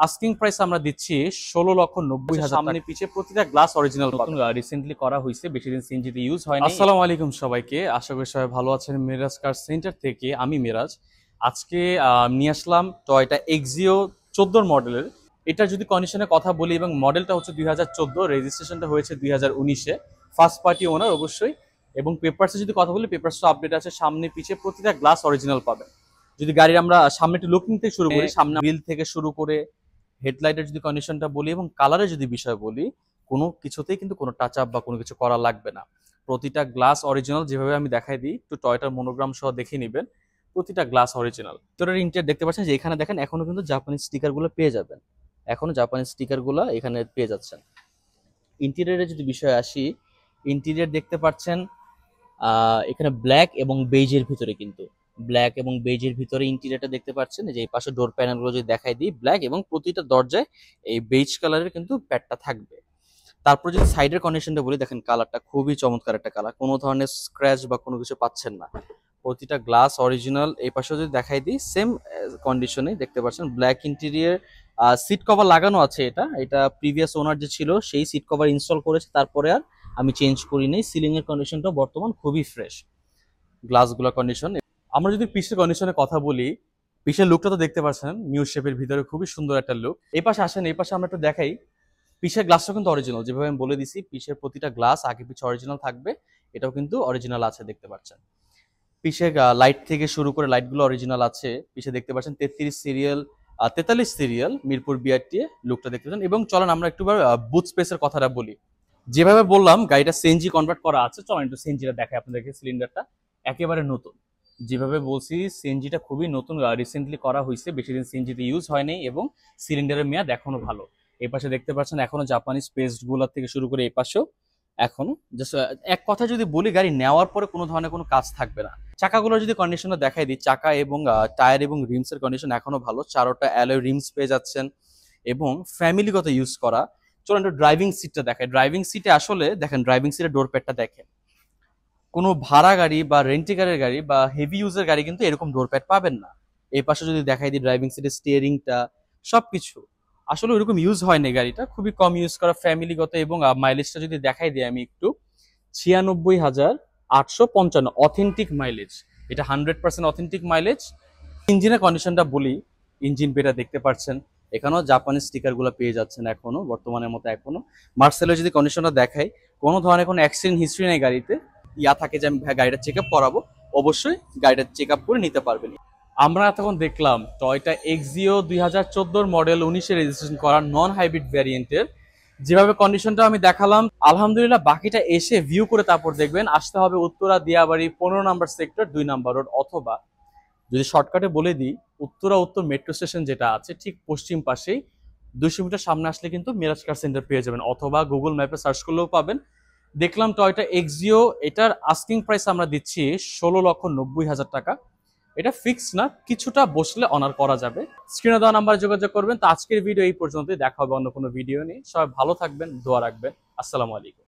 Asking price আমরা দিচ্ছি ১৬,৯০,০০০। সামনে পিছে প্রতিটা গ্লাস অরিজিনাল পাবেন। রিসেন্টলি করা হয়েছে, বেশি দিন সিএনজিতে ইউজ হয়নি। আসসালামু আলাইকুম সবাইকে, আশা করি সবাই ভালো আছেন। মিরাজ কার সেন্টার থেকে আমি মিরাজ। আজকে নিয়ে আসলাম টয়োটা এক্সিও 14 মডেলের। এটা যদি কন্ডিশনের কথা বলি, এবং মডেলটা হচ্ছে 2014, রেজিস্ট্রেশনটা হয়েছে 2019-এ। ফার্স্ট পার্টি ওনার অবশ্যই। এবং পেপারসে যদি কথা বলি, পেপারসটা আপডেট আছে, সামনে পিছে প্রতিটা গ্লাস অরিজিনাল পাবেন। যদি গাড়ির আমরা সামনে একটু লুকিং থেকে শুরু করি, সামনে হুইল থেকে শুরু করে হেডলাইটের যদি কন্ডিশনটা বলি এবং কালারের যদি বিষয় বলি, কোনো কিছুতেই কিন্তু কোনো টাচ আপ বা কোনো কিছু করা লাগবে না। প্রতিটা গ্লাস অরিজিনাল, যেভাবে আমি দেখাই দিই, একটু টয়োটার মনোগ্রাম সহ দেখে নেবেন। প্রতিটা গ্লাস অরিজিনাল। ভিতরের ইন্টেরিয়র দেখতে পাচ্ছেন যে এখানে দেখেন এখনো কিন্তু জাপানিজ স্টিকারগুলো পেয়ে যাবেন। এখনো জাপানিজ স্টিকারগুলো এখানে পেয়ে যাচ্ছেন। ইন্টেরিয়রের যদি বিষয়ে আসি, ইন্টেরিয়র দেখতে পাচ্ছেন এখানে ব্ল্যাক এবং বেজের ভিতরে, কিন্তু ব্ল্যাক এবং বেজের ভিতরে ইন্টেরিয়রটা দেখতে পাচ্ছেন। যে এই পাশে ডোর প্যানেলগুলো যদি দেখাই দিই, ব্ল্যাক এবং প্রতিটা দরজায় এই বেজ কালারের কিন্তু প্যাডটা থাকবে। তারপর যদি সাইডের কন্ডিশনটা বলি, দেখেন কালারটা খুবই চমৎকার একটা কালার, কোনো ধরনের স্ক্র্যাচ বা কোনো কিছু পাচ্ছেন না। প্রতিটা গ্লাস অরিজিনাল। এই পাশে যদি দেখাই দিই, সেম কন্ডিশনে দেখতে পাচ্ছেন ব্ল্যাক ইন্টেরিয়র। সিট কভার লাগানো আছে। এটা প্রিভিয়াস ওনার যে ছিল সেই সিট কভার ইনস্টল করেছে, তারপরে আর আমি চেঞ্জ করি নাই। সিলিং এর কন্ডিশনটা বর্তমান খুবই ফ্রেশ, গ্লাসগুলোর কন্ডিশন। আমরা যদি পিসের কন্ডিশনের কথা বলি, পিসের লুকটা তো দেখতে পাচ্ছেন, নিউ শেপের ভিতরে খুবই সুন্দর একটা লুক। এই পাশে আসেন, এই পাশে আমরা একটু দেখাই। পিসের গ্লাসটা কিন্তু অরিজিনাল, যেভাবে আমি বলে দিছি, পিসের প্রতিটা গ্লাস আগে পিছে অরিজিনাল থাকবে। এটাও কিন্তু অরিজিনাল আছে, দেখতে পাচ্ছেন। পিছে লাইট থেকে শুরু করে লাইটগুলো অরিজিনাল আছে। পিছে দেখতে পাচ্ছেন 43 সিরিয়াল, 43 সিরিয়াল মিরপুর বিআরটি লুকটা দেখতে পাচ্ছেন। এবং চলেন আমরা একটু বুট স্পেসের কথাটা বলি। যেভাবে বললাম গাড়িটা সিএনজি কনভার্ট করা আছে, চলেন একটু সিএনজিটা দেখাই আপনাদেরকে। সিলিন্ডারটা একেবারে নতুন, যেভাবে বলছি সিএনজিটা খুবই নতুন, রিসেন্টলি করা হয়েছে, বেশি দিন সিএনজিতে ইউজ হয়নি এবং সিলিন্ডারের মেয়াদ এখনো ভালো। এই পাশে দেখতে পাচ্ছেন এখনো জাপানিজ পেস্ট গুলা থেকে শুরু করে এই পাশেও এখনো জাস্ট এক কথা যদি বলি, গাড়ি নেওয়ার পরে কোনো ধরনের কোনো কাজ থাকবে না। চাকাগুলো যদি কন্ডিশনটা দেখাই দিই, চাকা এবং টায়ার এবং রিমসের কন্ডিশন এখনো ভালো। চারোটা অ্যালয় রিমস পেয়ে যাচ্ছেন এবং ফ্যামিলিগত ইউজ করা। চলুন একটু ড্রাইভিং সিটটা দেখায়। ড্রাইভিং সিটে আসলে দেখেন, ড্রাইভিং সিটের ডোর প্যাডটা দেখেন। কোনো ভাড়া গাড়ি বা রেন্টিকারের গাড়ি বা হেভি ইউজের গাড়ি কিন্তু এরকম ডোর প্যাড পাবেন না। এই পাশে যদি দেখাই দিই, ড্রাইভিং সিটের স্টিয়ারিংটা সবকিছু আসলে ওইরকম ইউজ হয়নি। গাড়িটা খুবই কম ইউজ করা, ফ্যামিলিগত। এবং মাইলেজটা যদি দেখাই দিই আমি একটু, 96,855 অথেন্টিক মাইলেজ। এটা 100% অথেন্টিক মাইলেজ। ইঞ্জিনের কন্ডিশনটা বলি, ইঞ্জিন বেটা দেখতে পাচ্ছেন, এখানেও জাপানিজ স্টিকারগুলো পেয়ে যাচ্ছেন এখনো, বর্তমানের মতো এখনো। মার্সেলের যদি কন্ডিশনটা দেখাই, কোনো ধরনের কোনো অ্যাক্সিডেন্ট হিস্ট্রি নেই গাড়িতে। থাকে যে আমি গাড়িটা চেক আপ করাবো, অবশ্যই গাড়িটা চেক আপ করে নিতে পারবেন। আমরা তখন দেখলাম টয়োটা এক্সিও 2014 মডেল, 19-এ রেজিস্ট্রেশন করা নন হাইব্রিড ভ্যারিয়েন্টের। যেভাবে কন্ডিশনটা আমি দেখালাম, আলহামদুলিল্লাহ বাকিটা এসে ভিউ করে তারপর দেখবেন। আসতে হবে উত্তরা দিয়াবাড়ি 15 নম্বর সেক্টর 2 নম্বর রোড, অথবা যদি শর্টকাটে বলে দিই, উত্তর মেট্রো স্টেশন যেটা আছে ঠিক পশ্চিম পাশেই 200 মিটার সামনে আসলে কিন্তু মিরাজ কার সেন্টার পেয়ে যাবেন, অথবা গুগল ম্যাপে সার্চ করলেও পাবেন। দেখলাম টয়োটা এক্সিও, এটার আস্কিং প্রাইস আমরা দিচ্ছি 16,90,000 টাকা। এটা ফিক্স না, কিছুটা বসলে অনার করা যাবে। স্ক্রিনে দেওয়া নাম্বারে যোগাযোগ করবেন। তো আজকের ভিডিও এই পর্যন্তই, দেখা হবে অন্য কোনো ভিডিও নিয়ে। সবাই ভালো থাকবেন, দোয়া রাখবেন। আসসালামু আলাইকুম।